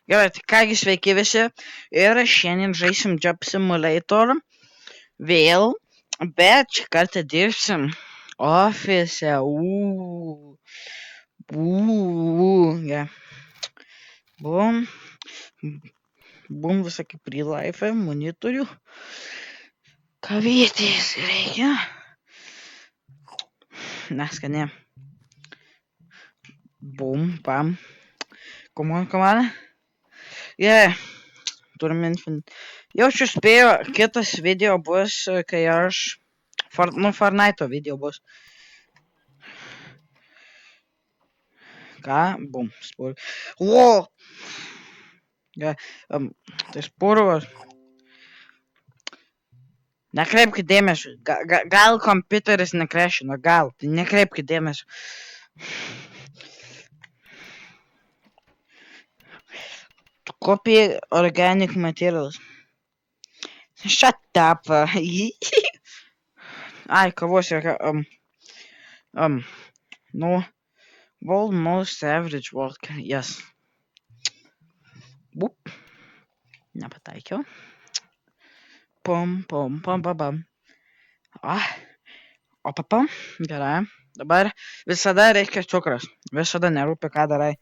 Gerai, tai kągi sveiki visi. Ir šiandien žaisim Job Simulator vėl, bet šį kartą dirbsim ofise. Ja. Bum visokį pre-life monitorių. Kavytės reikia. Neskanie. Bum, pam. Come on. Yeah. Turim Jau čia spėjau, kitas video bus, kai aš Fortnite video bus. Ką? Bum, spurgas. O! Ja, tai spurgas. Nekreipkite dėmesio. Gal kompiuteris nekrešino, gal. Tai nekreipkite dėmesio. Copy organic materials. Shut up. Ai, kavos yra. No. Almost average vodka. Yes. Whoop. Nepataikiau. Pum. Opapam. Gerai. Dabar visada reikia cukraus. Visada nerūpi, ką darai.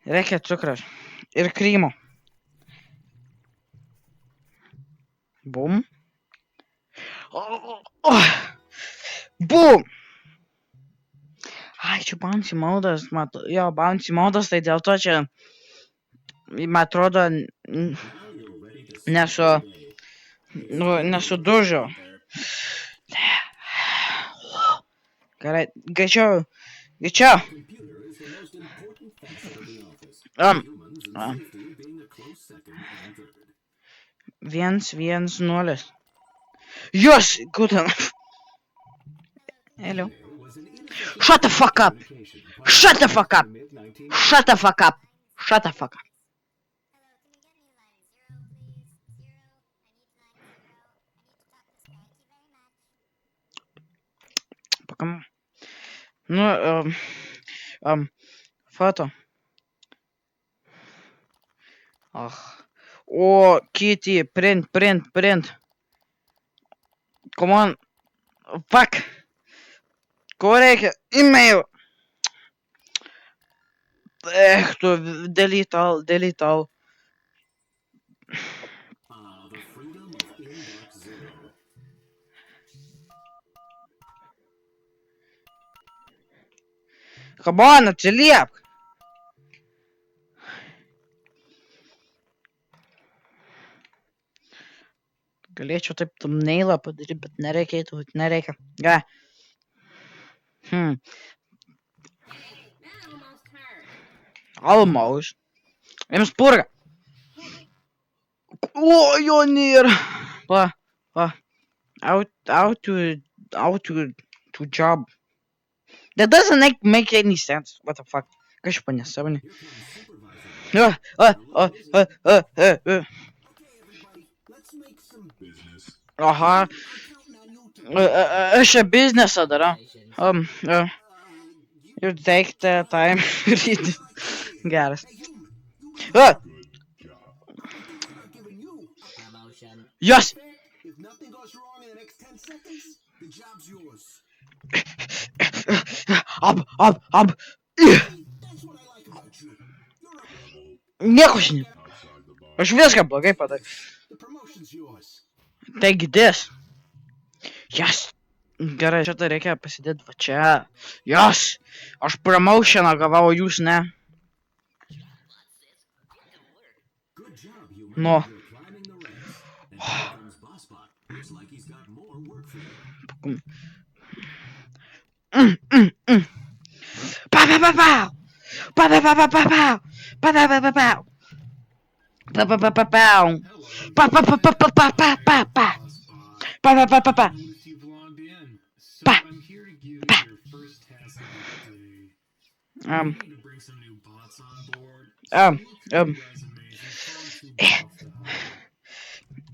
Reikia cukraus. Ir krymo. Bum. Bum. Ai, čia bouncy modas. Jo, bouncy modas, tai dėl to čia, man atrodo, nesudužo. Gerai, greičiau. 1-1-0. Yes, good enough. Hello. Shut the fuck up. Покам. Foto. O, kitty, print. Come on. Fuck. Ko reikia? Email. Tu, delete all. Come on, atsiliepk. Galėčiau taip thumbnailą padaryti, bet nereikia. Gerai. Almost. Jums purga. O, jo nėra. Va. How to job. That doesn't make any sense. What the fuck? Kas čia nesąmonė? Aha. Aš čia biznesą darau. You take the time. Read. Geras. Yes! If nothing goes wrong in the next 10 seconds, the job's yours. Ab. Nieko žinai. Aš viską blogai padariau. Taigi this. Yes. Gerai, šitą reikia pasidėti va čia. Yes. Aš promotioną gavau, jūs ne. No.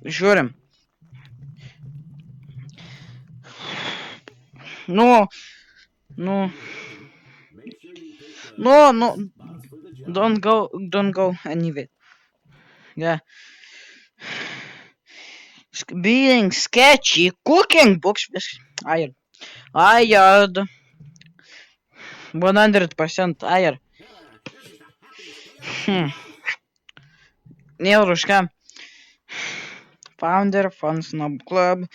Žiūrim. No. Don't go anyway. Yeah. Being sketchy, cooking books. Iron. 100% iron. Neuruška. Founder, Fun Snob Club,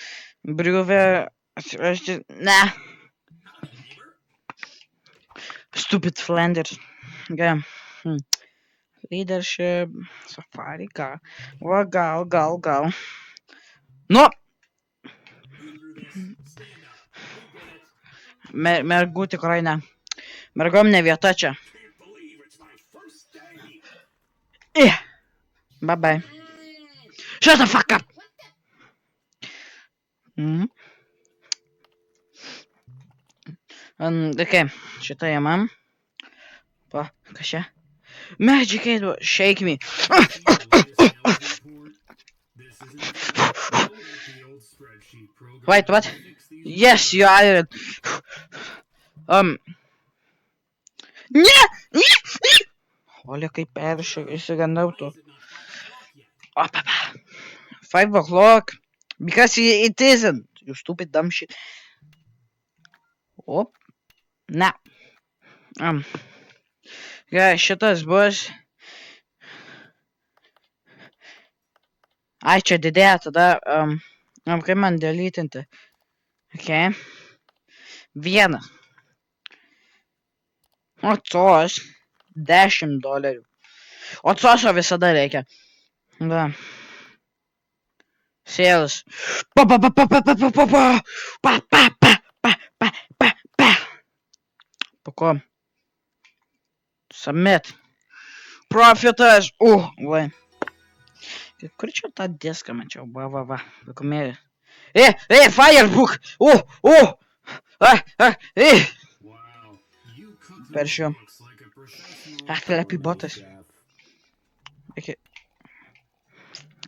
Brewer. Nah. Stupid Flanders. Yeah. Leadership. Safari car. Gal. No! Mergų tikrai ne. Mergom ne vieta čia. Bye bye. Shut the fuck up! Okay, šitą įmam. Kas čia? Magic Aid, shake me. Wait, what? Yes, you are. Ne! Olha kaip išsigandau tu. 5 o'clock. Because it isn't. You stupid dumb shit. Op. Na. Šitas bus. Ai, čia didėja tada. Kaip man deletinti? Okay. 1. O tos. $10. O coso visada reikia. Da. Sales. Pako. Submit. Profitas. Vai. Kur čia tą diską mačiau? Va. Pakumėlė. Firebook. Per šio. Flappy botas.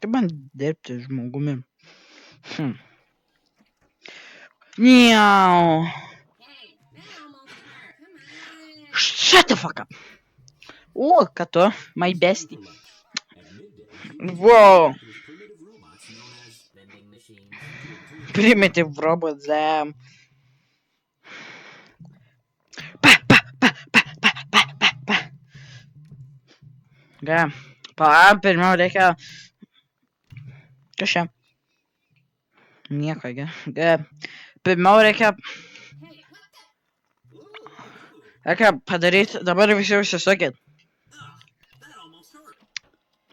Kaip man dirbti žmogumi? Miau. Shut the fuck up. Ką tu? My bestie. Wow. Primitive robots. Pirmiau reikia. Kas čia? Nieko, pirmiau reikia padaryti. Dabar visi užsisukit.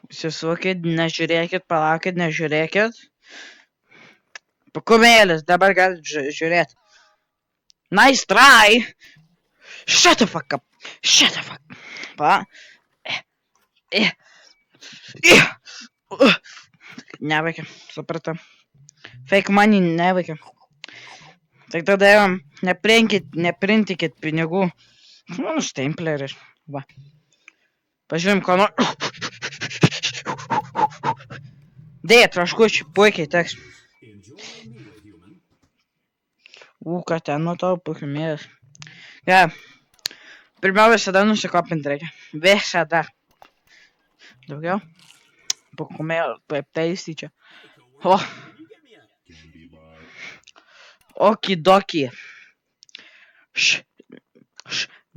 Užsisukit, nežiūrėkit, palaukit, nežiūrėkit. Pakumėlis, dabar galit žiūrėti. Nice try. Shut the fuck up. Neveikia, supratau. Fake money neveikia. Tai tada neprintikit pinigų. Stempleris. Va. Pažiūrėjom, ko nors. Dėja, traškučiai, puikiai teks. Ką ten nuo tavo puikumėlis. Pirmiau visada nusikopinti reikia. Visada. Daugiau? Puikumėlis, paiptaisti čia. Okidoki.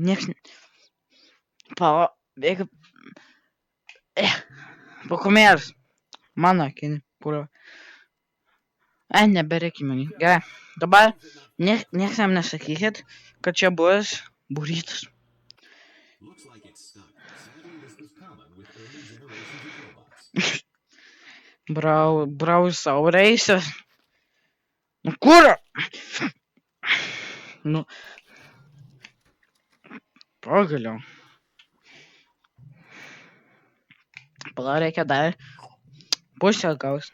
Nieks. Bėga. Puikumėlis. Mano akinį. Purva. Nebereikia manį. Gerai. Dabar nieks jam nesakykit, kad čia bus burritos. Brausauraisias. Nu kur? Nu. Pagaliau. Pala reikia dar pusę gaus.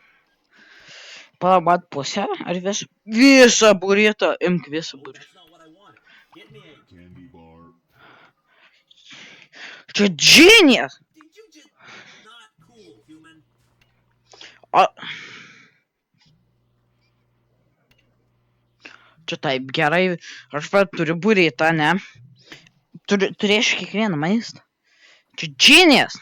Palabat pusę ar visą? Visą burrito. Imk visą burrito. Čia genius. Čia taip gerai. Aš pat turiu burritą, ne? Turėsiu kiekvieną maistą. Čia genius.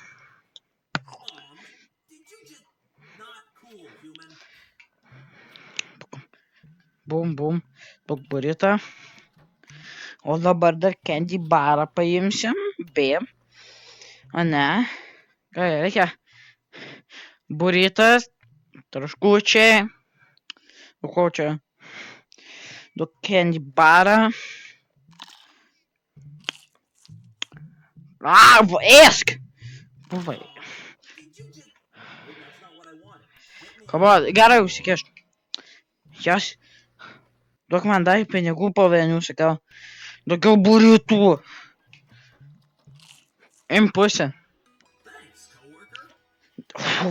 Bum, bum. Daug burrito. O dabar dar candy barą paimsim. B. O ne. Ką reikia? Burritas. Traškučiai. O ko čia? Daug candy barą. Ėsk! Buvai. Kabo, gerai užsikešk. Jas. Duok man dar pinigų po vienių, sakiau. Daugiau burritų. Im pusę.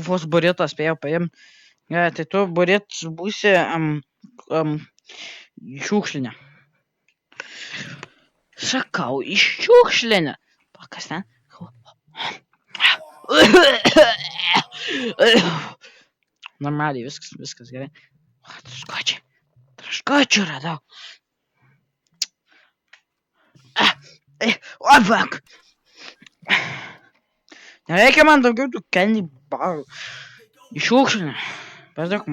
Vos burritas spėjau paimti. Gerai, tai tu burritas būsi šiukšlinė. Sakau, iš šiukšlinė. Kas ten? Normaliai, viskas gerai. Traškučių radau. O, bak. Nereikia man daugiau tų candy barų. Iš šiukšlinė. Pasidok,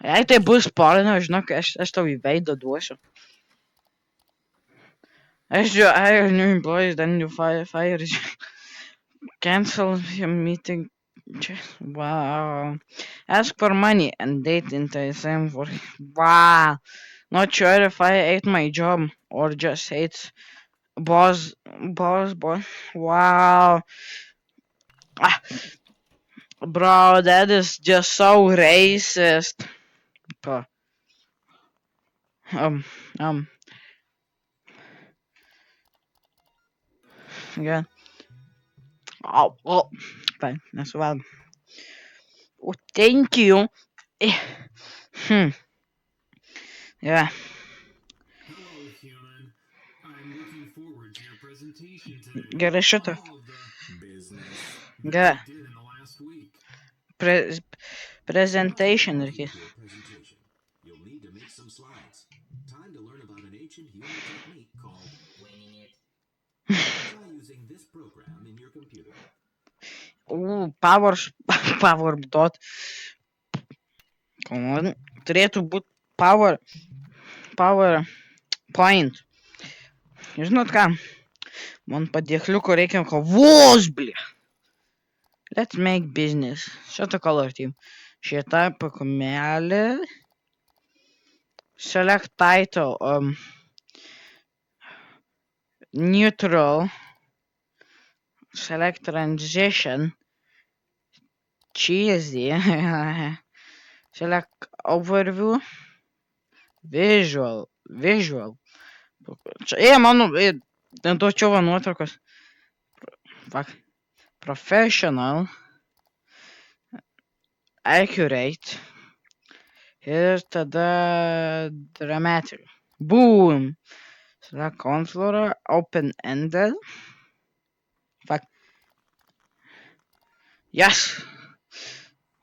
jei tai bus porno, žinok, aš tau į veidą duosiu. As you hire new employees, then you fire. Cancel your meeting. Wow. Ask for money and date into the same work. Wow. Not sure if I hate my job or just hate boss. Wow. Bro, that is just so racist. Yeah. Oh, fine, that's well. Oh, thank you. Yeah. Hello, human. I'm looking forward to your presentation today. Get a shut up. Business. Yeah. Did in the last week. Presentation. You'll need to make some slides. Time to learn about an ancient human technique called winging it. Try using this program in your computer. Power dot. Come on. Turėtų būti PowerPoint. Žinot ką? Man padėkliuko reikia kavos, bli. Let's make business. Šitą color team. Šitą pakumelį. Select title. Neutral. Select transition. Cheesy. Select overview. Visual. Čia, mano, ten to čia va nuotraukos. Professional. Accurate. Ir tada dramatic. Boom. Select controller. Open-ended. Fuck. Yes.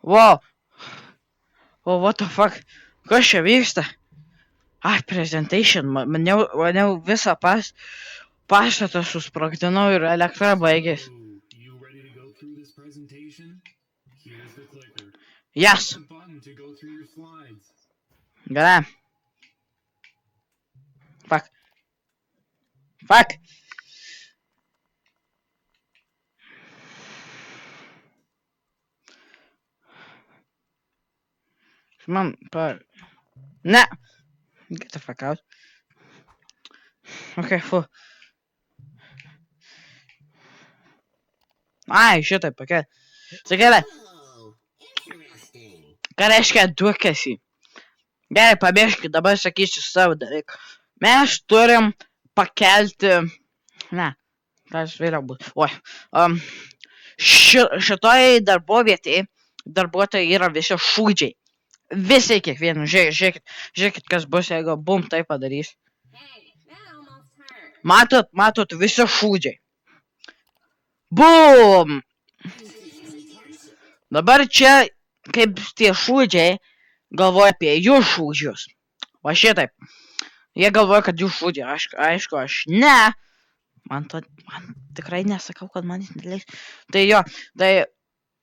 Wow. Oh, what the fuck? Kas čia vyksta? Presentation. Maniau visą pastatą susprogdinau ir elektra baigėsi. You ready to go through this presentation? Here's the clicker. Yes. Press the button to go through your slides. Gerai. Fuck. Man, ne. Get the fuck out. Okay, fu. Ai, šitai pakel. Sakelė. Ką reiškia duokėsi? Gerai, pabėžkit, dabar sakysiu savo dalyką. Mes turim pakelti. Ne, kas vėliau bus. Oi. Šitoj darbovietėje darbuotojai yra visi šūdžiai. Visi kiekvienu. Žiūrėkit, kas bus, jeigu bum tai padarys. Matot, visi šūdžiai. Bum! Dabar čia, kaip tie šūdžiai, galvoja apie jų šūdžius. Va šitaip. Jie galvoja, kad jų šūdžiai. Aišku, aš ne. Man tikrai nesakau, kad man jis neleis. Tai jo, tai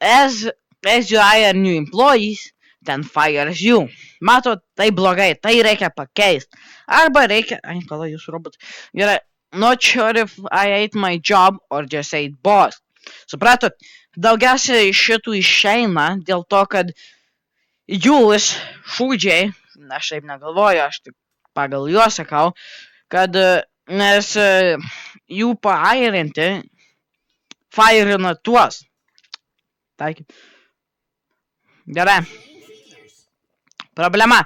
as you hire new employees, then fires you. Matot, tai blogai, tai reikia pakeisti. Arba reikia, pala, jūs robotai. Gerai, not sure if I ate my job or just ate boss. Supratot, daugiausiai iš šitų išeina dėl to, kad jūs, šūdžiai, aš taip negalvoju, aš tik pagal juos sakau, kad nes jų paairinti, fairina tuos. Taigi. Gerai. Problema.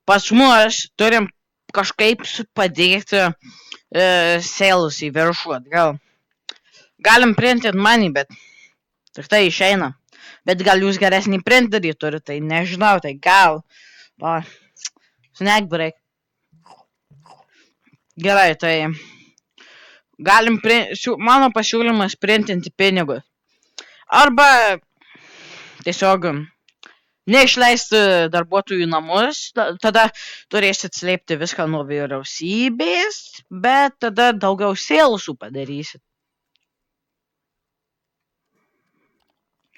Pas mus turim kažkaip padėti sales į viršų atgal. Galim printit money, bet tik tai išeina. Bet gal jūs geresnį printerį turite, tai nežinau, tai gal. Snack break. Gerai, tai galim, mano pasiūlymas printinti pinigus. Arba tiesiog neišleisti darbuotojų namus, tada turėsit slėpti viską nuo vyriausybės, bet tada daugiau salesų padarysit.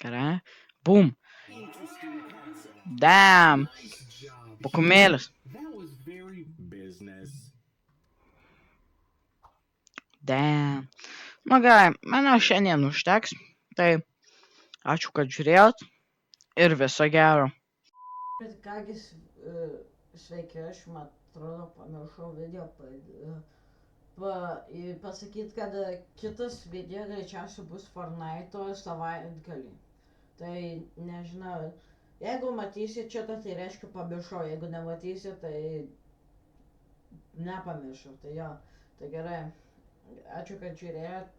Gerai. Boom. Damn. Pakumėlis. Damn. Nu gerai, manau šiandien užteks. Tai ačiū, kad žiūrėjot ir viso gero. Bet kągi, sveiki, aš man atrodo pamiršau video pasakyti, kad kitas video greičiausiai bus Fortnite'o savaitgalį. Tai nežinau, jeigu matysit šitą, tai reiškia pamiršau, jeigu nematysit, tai nepamiršau, tai jo, tai gerai, ačiū, kad žiūrėjot.